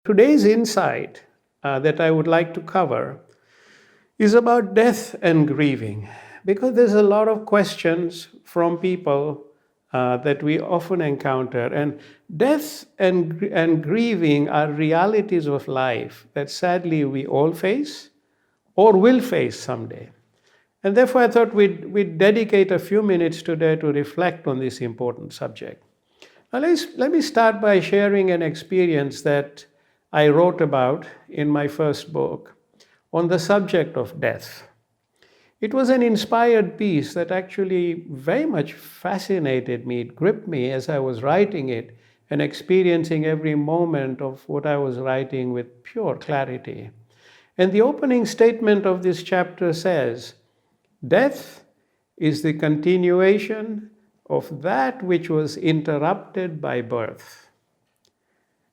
Today's insight that I would like to cover is about death and grieving, because there's a lot of questions from people that we often encounter. And death and grieving are realities of life that sadly we all face or will face someday. And therefore, I thought we'd dedicate a few minutes today to reflect on this important subject. Now, let me start by sharing an experience that I wrote about in my first book on the subject of death. It was an inspired piece that actually very much fascinated me. It gripped me as I was writing it and experiencing every moment of what I was writing with pure clarity. And the opening statement of this chapter says, "Death is the continuation of that which was interrupted by birth."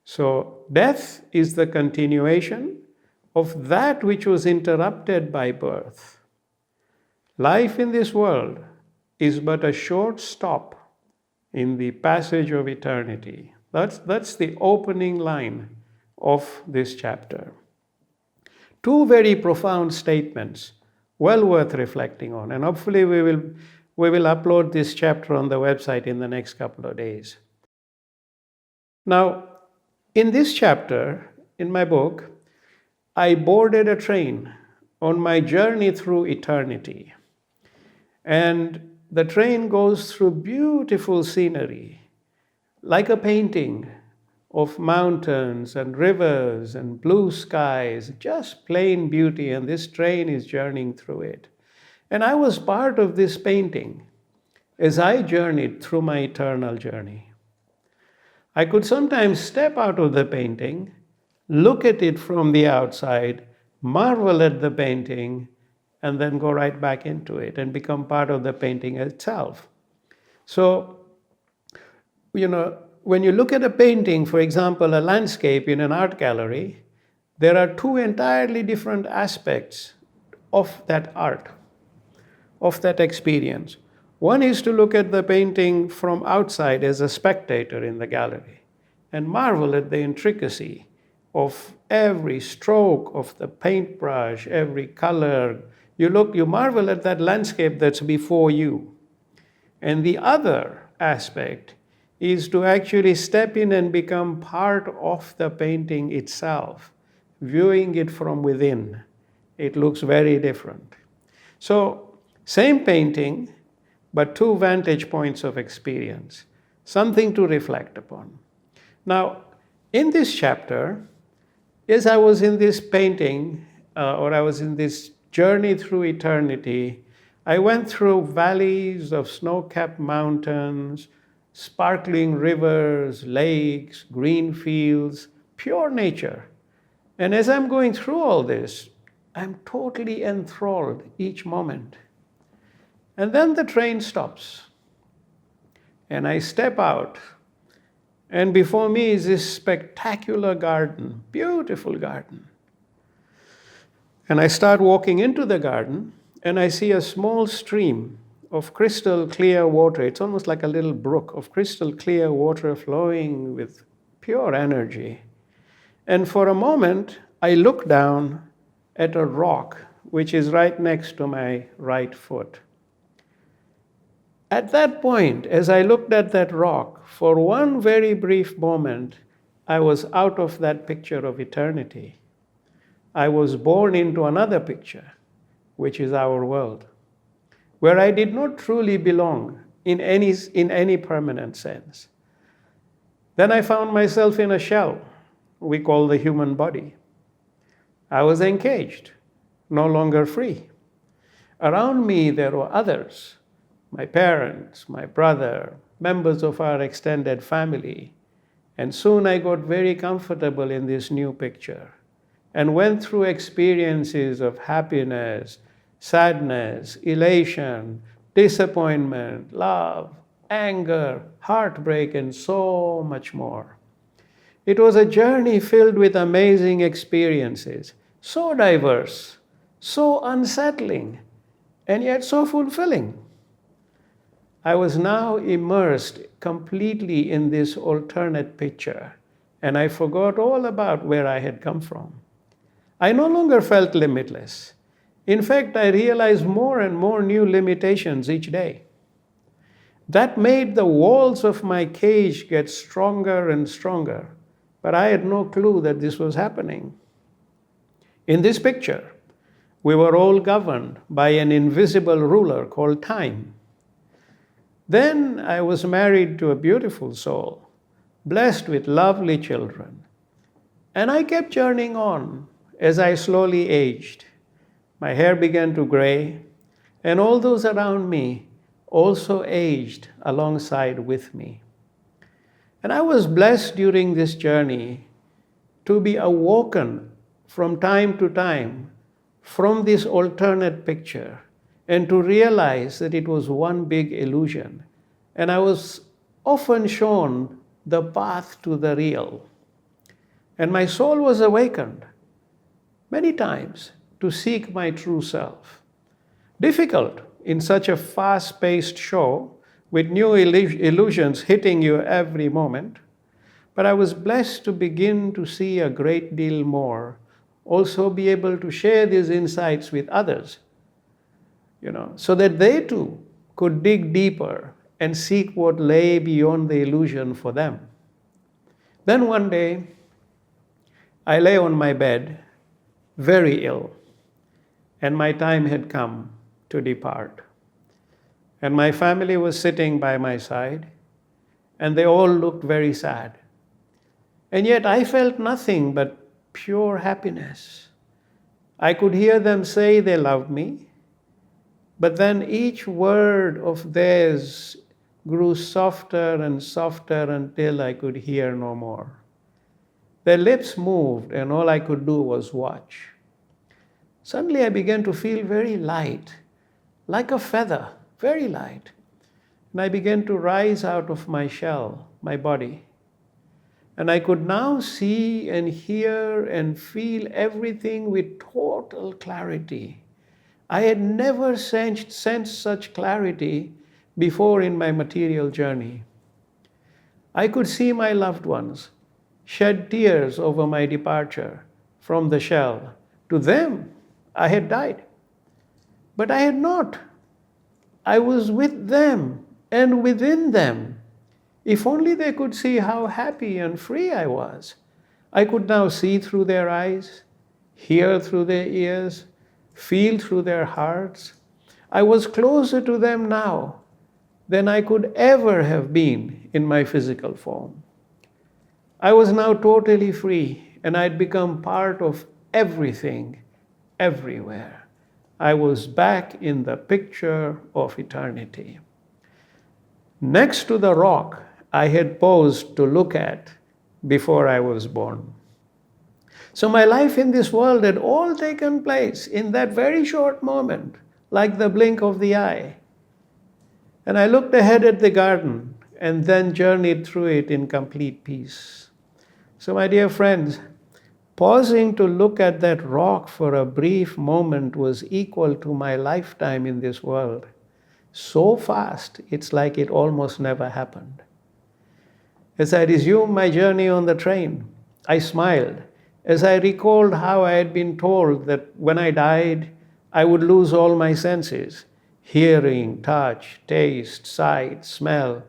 So, death is the continuation of that which was interrupted by birth. Life in this world is but a short stop in the passage of eternity. That's the opening line of this chapter. Two very profound statements, well worth reflecting on, and hopefully we will upload this chapter on the website in the next couple of days. Now, in this chapter, in my book, I boarded a train on my journey through eternity. And the train goes through beautiful scenery, like a painting of mountains and rivers and blue skies, just plain beauty, and this train is journeying through it. And I was part of this painting as I journeyed through my eternal journey. I could sometimes step out of the painting, look at it from the outside, marvel at the painting, and then go right back into it and become part of the painting itself. So, when you look at a painting, for example, a landscape in an art gallery, there are two entirely different aspects of that art, of that experience. One is to look at the painting from outside as a spectator in the gallery and marvel at the intricacy of every stroke of the paintbrush, every color. You marvel at that landscape that's before you. And the other aspect is to actually step in and become part of the painting itself, viewing it from within. It looks very different. So, same painting, but two vantage points of experience, something to reflect upon. Now, in this chapter, as I was in this painting, or I was in this journey through eternity, I went through valleys of snow-capped mountains, sparkling rivers, lakes, green fields, pure nature. And as I'm going through all this, I'm totally enthralled each moment. And then the train stops, and I step out, and before me is this spectacular garden, beautiful garden. And I start walking into the garden, and I see a small stream of crystal clear water. It's almost like a little brook of crystal clear water flowing with pure energy. And for a moment, I look down at a rock which is right next to my right foot. At that point, as I looked at that rock, for one very brief moment, I was out of that picture of eternity. I was born into another picture, which is our world, where I did not truly belong in any permanent sense. Then I found myself in a shell we call the human body. I was encaged, no longer free. Around me there were others, my parents, my brother, members of our extended family. And soon I got very comfortable in this new picture and went through experiences of happiness, sadness, elation, disappointment, love, anger, heartbreak, and so much more. It was a journey filled with amazing experiences, so diverse, so unsettling, and yet so fulfilling. I was now immersed completely in this alternate picture, and I forgot all about where I had come from. I no longer felt limitless. In fact, I realized more and more new limitations each day. That made the walls of my cage get stronger and stronger, but I had no clue that this was happening. In this picture, we were all governed by an invisible ruler called time. Then I was married to a beautiful soul, blessed with lovely children. And I kept journeying on as I slowly aged. My hair began to gray, and all those around me also aged alongside with me. And I was blessed during this journey to be awoken from time to time from this alternate picture and to realize that it was one big illusion. And I was often shown the path to the real. And my soul was awakened many times to seek my true self. Difficult in such a fast-paced show with new illusions hitting you every moment, but I was blessed to begin to see a great deal more, also be able to share these insights with others, so that they too could dig deeper and seek what lay beyond the illusion for them. Then one day, I lay on my bed, very ill, and my time had come to depart. And my family was sitting by my side, and they all looked very sad. And yet I felt nothing but pure happiness. I could hear them say they loved me, but then each word of theirs grew softer and softer until I could hear no more. Their lips moved, and all I could do was watch. Suddenly I began to feel very light, like a feather, very light. And I began to rise out of my shell, my body. And I could now see and hear and feel everything with total clarity. I had never sensed such clarity before in my material journey. I could see my loved ones shed tears over my departure from the shell. To them, I had died. But I had not. I was with them and within them. If only they could see how happy and free I was. I could now see through their eyes, hear through their ears, feel through their hearts. I was closer to them now than I could ever have been in my physical form. I was now totally free, and I'd become part of everything, everywhere. I was back in the picture of eternity. Next to the rock I had paused to look at before I was born. So my life in this world had all taken place in that very short moment, like the blink of the eye. And I looked ahead at the garden and then journeyed through it in complete peace. So my dear friends, pausing to look at that rock for a brief moment was equal to my lifetime in this world. So fast, it's like it almost never happened. As I resumed my journey on the train, I smiled as I recalled how I had been told that when I died, I would lose all my senses: hearing, touch, taste, sight, smell.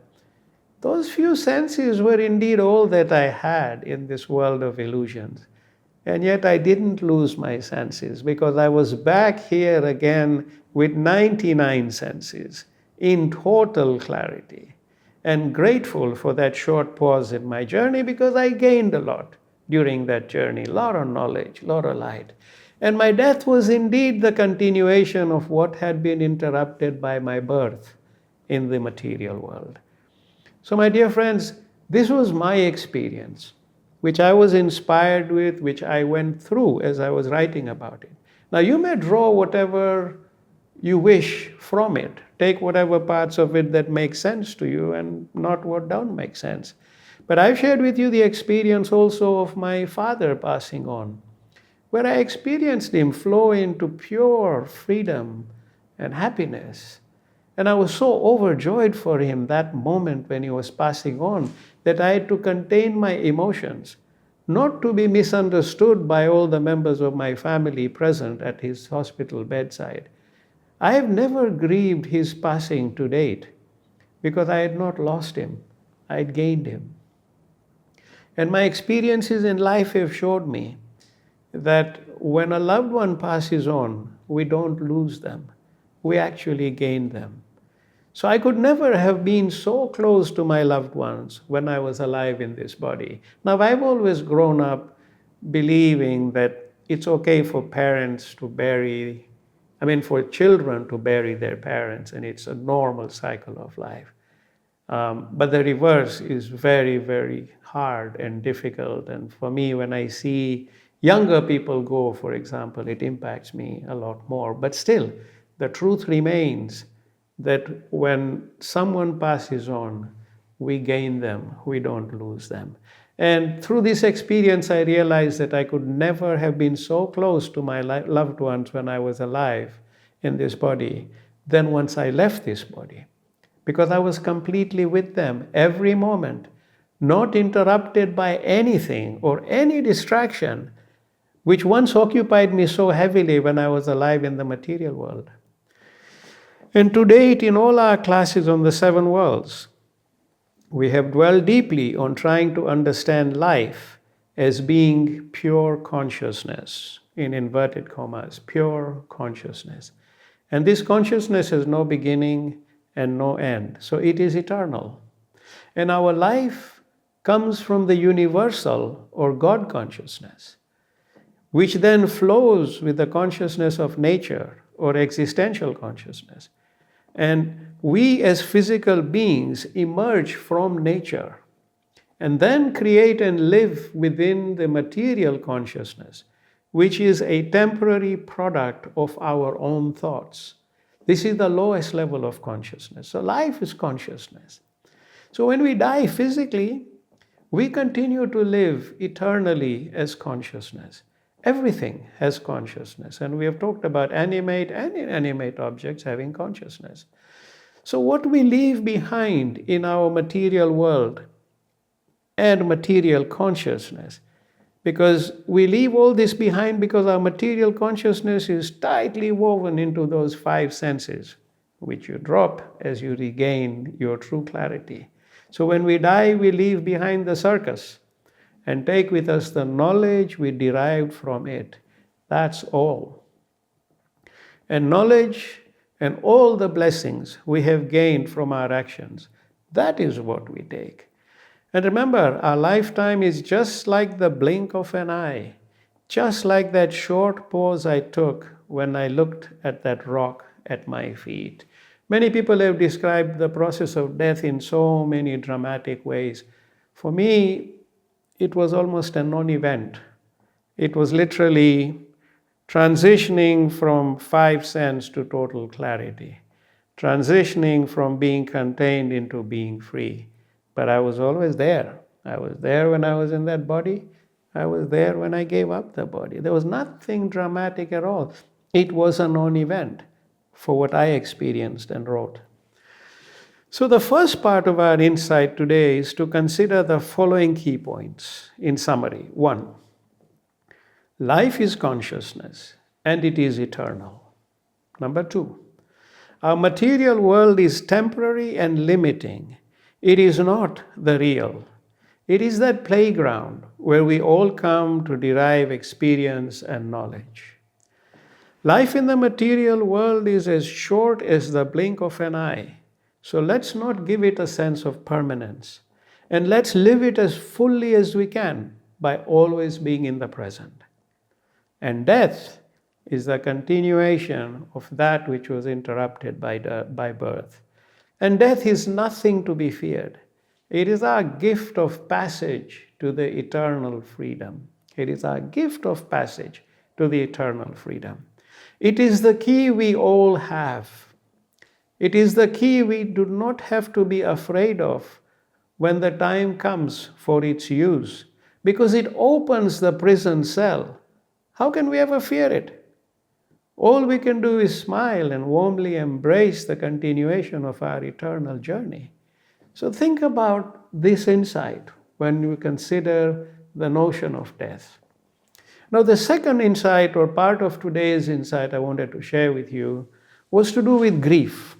Those few senses were indeed all that I had in this world of illusions. And yet I didn't lose my senses because I was back here again with 99 senses in total clarity, and grateful for that short pause in my journey because I gained a lot during that journey, a lot of knowledge, a lot of light. And my death was indeed the continuation of what had been interrupted by my birth in the material world. So my dear friends, this was my experience, which I was inspired with, which I went through as I was writing about it. Now you may draw whatever you wish from it. Take whatever parts of it that make sense to you and not what don't make sense. But I've shared with you the experience also of my father passing on, where I experienced him flow into pure freedom and happiness. And I was so overjoyed for him that moment when he was passing on that I had to contain my emotions not to be misunderstood by all the members of my family present at his hospital bedside. I have never grieved his passing to date because I had not lost him, I had gained him. And my experiences in life have showed me that when a loved one passes on, we don't lose them, we actually gain them. So I could never have been so close to my loved ones when I was alive in this body. Now, I've always grown up believing that it's okay for parents to bury, for children to bury their parents, and it's a normal cycle of life. But the reverse is very, very hard and difficult. And for me, when I see younger people go, for example, it impacts me a lot more. But still, the truth remains that when someone passes on, we gain them, we don't lose them. And through this experience, I realized that I could never have been so close to my loved ones when I was alive in this body than once I left this body. Because I was completely with them every moment, not interrupted by anything or any distraction, which once occupied me so heavily when I was alive in the material world. And to date, in all our classes on the 7 worlds, we have dwelled deeply on trying to understand life as being pure consciousness, in inverted commas, pure consciousness. And this consciousness has no beginning and no end, so it is eternal. And our life comes from the universal or God consciousness, which then flows with the consciousness of nature or existential consciousness. And we as physical beings emerge from nature and then create and live within the material consciousness, which is a temporary product of our own thoughts. This is the lowest level of consciousness. So life is consciousness. So when we die physically, we continue to live eternally as consciousness. Everything has consciousness, and we have talked about animate and inanimate objects having consciousness. So what we leave behind in our material world and material consciousness, because we leave all this behind because our material consciousness is tightly woven into those 5 senses, which you drop as you regain your true clarity. So when we die, we leave behind the circus and take with us the knowledge we derived from it. That's all. And knowledge and all the blessings we have gained from our actions, that is what we take. And remember, our lifetime is just like the blink of an eye, just like that short pause I took when I looked at that rock at my feet. Many people have described the process of death in so many dramatic ways. For me, it was almost a non-event. It was literally transitioning from 5 sense to total clarity, transitioning from being contained into being free. But I was always there. I was there when I was in that body. I was there when I gave up the body. There was nothing dramatic at all. It was a non-event for what I experienced and wrote. So the first part of our insight today is to consider the following key points in summary. 1, life is consciousness and it is eternal. Number 2, our material world is temporary and limiting. It is not the real. It is that playground where we all come to derive experience and knowledge. Life in the material world is as short as the blink of an eye. So let's not give it a sense of permanence. And let's live it as fully as we can by always being in the present. And death is the continuation of that which was interrupted by birth. And death is nothing to be feared. It is our gift of passage to the eternal freedom. It is our gift of passage to the eternal freedom. It is the key we all have. It is the key we do not have to be afraid of when the time comes for its use, because it opens the prison cell. How can we ever fear it? All we can do is smile and warmly embrace the continuation of our eternal journey. So think about this insight when you consider the notion of death. Now, the second insight, or part of today's insight I wanted to share with you, was to do with grief.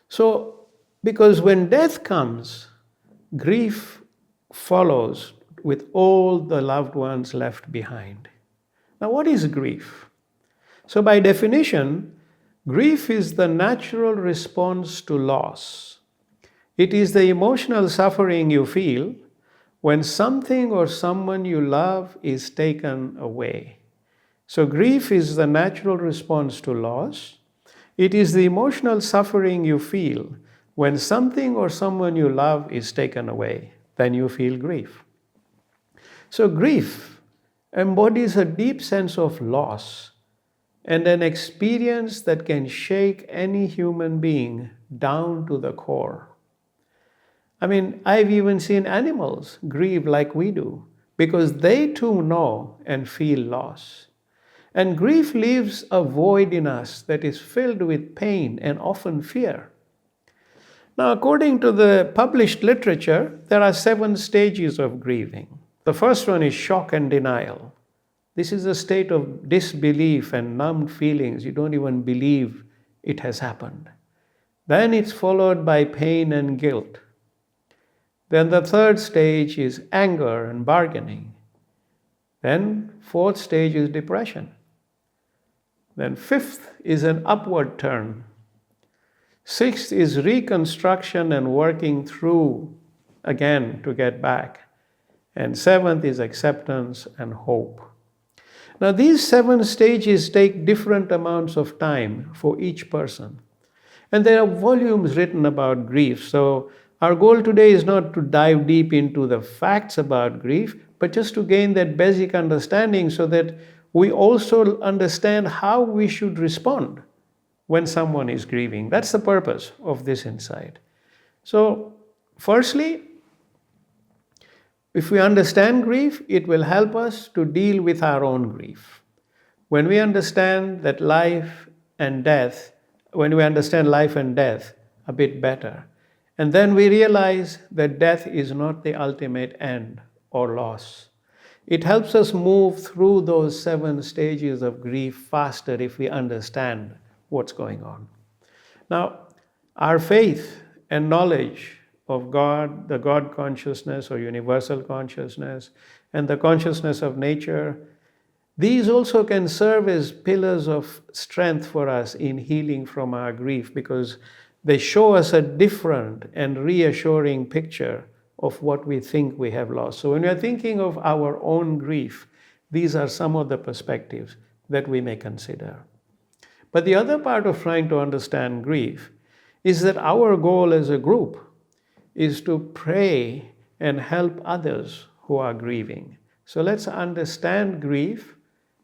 So, because when death comes, grief follows with all the loved ones left behind. Now, what is grief? So, by definition, grief is the natural response to loss. It is the emotional suffering you feel when something or someone you love is taken away. So, grief is the natural response to loss. It is the emotional suffering you feel when something or someone you love is taken away. Then you feel grief. So, grief embodies a deep sense of loss and an experience that can shake any human being down to the core. I mean, I've even seen animals grieve like we do because they too know and feel loss. And grief leaves a void in us that is filled with pain and often fear. Now, according to the published literature, there are 7 stages of grieving. The first one is shock and denial. This is a state of disbelief and numbed feelings. You don't even believe it has happened. Then it's followed by pain and guilt. Then the third stage is anger and bargaining. Then fourth stage is depression. Then fifth is an upward turn. Sixth is reconstruction and working through again to get back. And seventh is acceptance and hope. Now, these 7 stages take different amounts of time for each person. And there are volumes written about grief. So our goal today is not to dive deep into the facts about grief, but just to gain that basic understanding so that we also understand how we should respond when someone is grieving. That's the purpose of this insight. So, firstly, if we understand grief, it will help us to deal with our own grief. When we understand that when we understand life and death a bit better, and then we realize that death is not the ultimate end or loss. It helps us move through those 7 stages of grief faster if we understand what's going on. Now, our faith and knowledge of God, the God consciousness or universal consciousness, and the consciousness of nature, these also can serve as pillars of strength for us in healing from our grief because they show us a different and reassuring picture of what we think we have lost. So when we are thinking of our own grief, these are some of the perspectives that we may consider. But the other part of trying to understand grief is that our goal as a group is to pray and help others who are grieving. So let's understand grief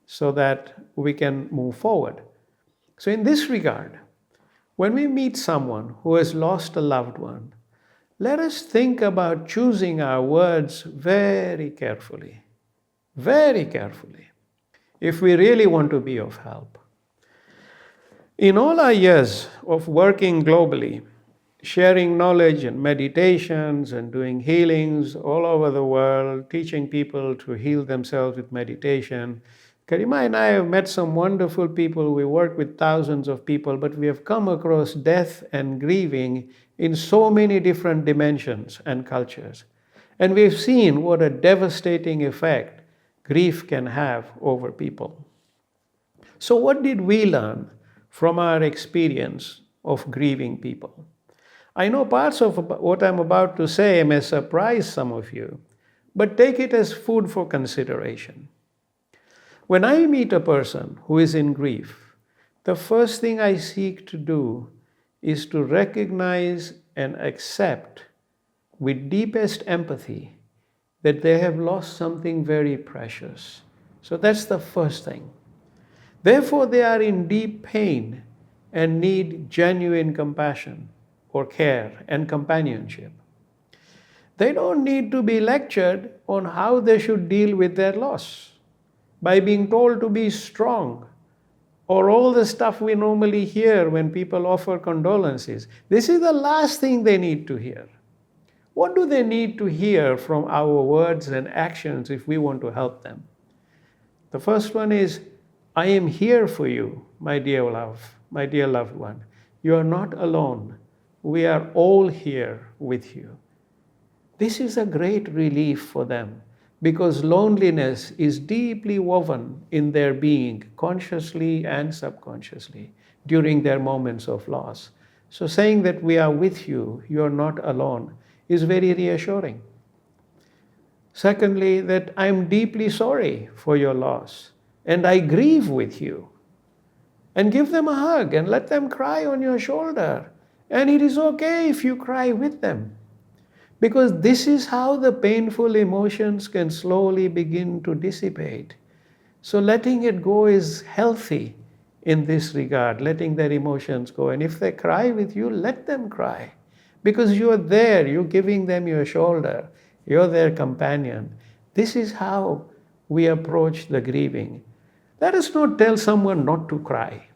so that we can move forward. So in this regard, when we meet someone who has lost a loved one, let us think about choosing our words very carefully, if we really want to be of help. In all our years of working globally, sharing knowledge and meditations and doing healings all over the world, teaching people to heal themselves with meditation, Karima and I have met some wonderful people. We work with thousands of people, but we have come across death and grieving in so many different dimensions and cultures. And we've seen what a devastating effect grief can have over people. So what did we learn from our experience of grieving people? I know parts of what I'm about to say may surprise some of you, but take it as food for consideration. When I meet a person who is in grief, the first thing I seek to do is to recognize and accept with deepest empathy that they have lost something very precious. So that's the first thing. Therefore, they are in deep pain and need genuine compassion or care and companionship. They don't need to be lectured on how they should deal with their loss by being told to be strong, or all the stuff we normally hear when people offer condolences. This is the last thing they need to hear. What do they need to hear from our words and actions if we want to help them? The first one is, I am here for you, my dear loved one. You are not alone. We are all here with you. This is a great relief for them because loneliness is deeply woven in their being, consciously and subconsciously, during their moments of loss. So saying that we are with you, you are not alone, is very reassuring. Secondly, that I am deeply sorry for your loss and I grieve with you. And give them a hug and let them cry on your shoulder. And it is okay if you cry with them. Because this is how the painful emotions can slowly begin to dissipate. So letting it go is healthy in this regard, letting their emotions go. And if they cry with you, let them cry. Because you are there, you're giving them your shoulder, you're their companion. This is how we approach the grieving. Let us not tell someone not to cry,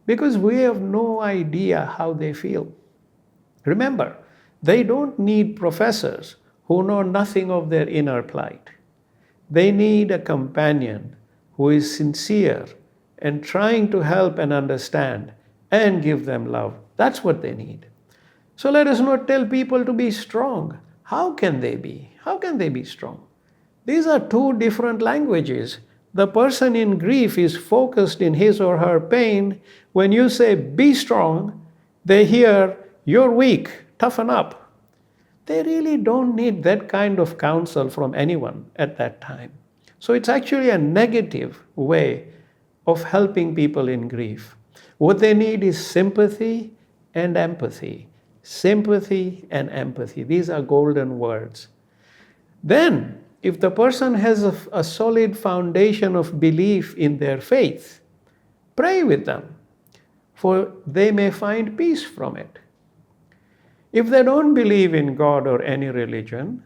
because we have no idea how they feel. Remember, they don't need professors who know nothing of their inner plight. They need a companion who is sincere and trying to help and understand and give them love. That's what they need. So let us not tell people to be strong. How can they be? How can they be strong? These are two different languages. The person in grief is focused in his or her pain. When you say, be strong, they hear, you're weak, toughen up. They really don't need that kind of counsel from anyone at that time. So it's actually a negative way of helping people in grief. What they need is sympathy and empathy. Sympathy and empathy. These are golden words. Then, if the person has a solid foundation of belief in their faith, pray with them, for they may find peace from it. If they don't believe in God or any religion,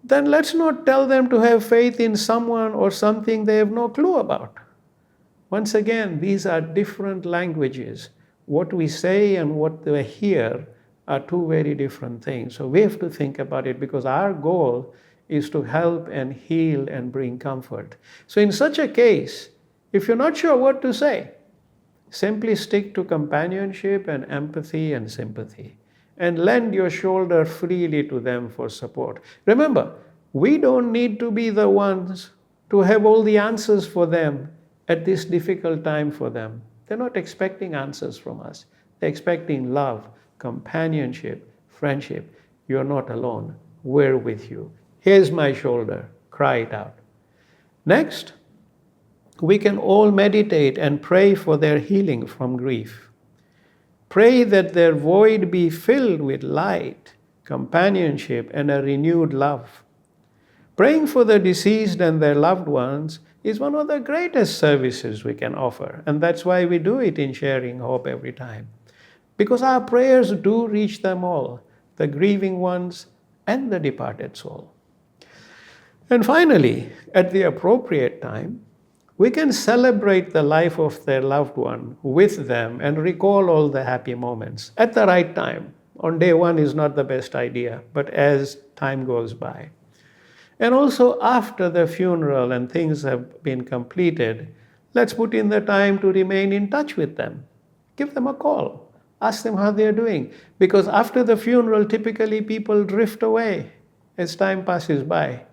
then let's not tell them to have faith in someone or something they have no clue about. Once again, these are different languages. What we say and what they hear are two very different things. So we have to think about it, because our goal is to help and heal and bring comfort. So in such a case, if you're not sure what to say, simply stick to companionship and empathy and sympathy, and lend your shoulder freely to them for support. Remember, we don't need to be the ones to have all the answers for them at this difficult time for them. They're not expecting answers from us. They're expecting love, companionship, friendship. You're not alone. We're with you. Here's my shoulder. Cry it out. Next, we can all meditate and pray for their healing from grief. Pray that their void be filled with light, companionship, and a renewed love. Praying for the deceased and their loved ones is one of the greatest services we can offer. And that's why we do it in Sharing Hope every time. Because our prayers do reach them all, the grieving ones and the departed soul. And finally, at the appropriate time, we can celebrate the life of their loved one with them and recall all the happy moments at the right time. On day one is not the best idea, but as time goes by. And also after the funeral and things have been completed, let's put in the time to remain in touch with them. Give them a call. Ask them how they're doing. Because after the funeral, typically people drift away as time passes by.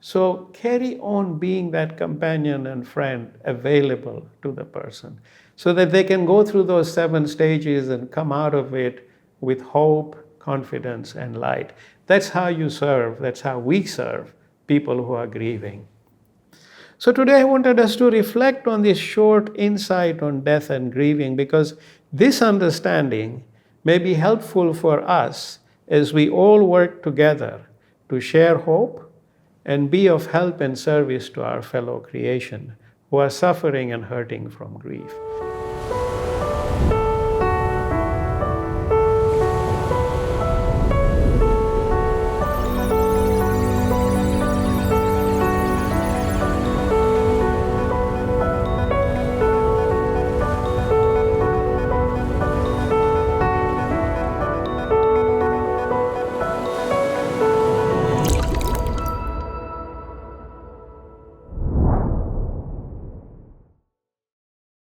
So carry on being that companion and friend available to the person, so that they can go through those 7 stages and come out of it with hope, confidence, and light. That's how you serve. That's how we serve people who are grieving. So today I wanted us to reflect on this short insight on death and grieving, because this understanding may be helpful for us as we all work together to share hope and be of help and service to our fellow creation who are suffering and hurting from grief.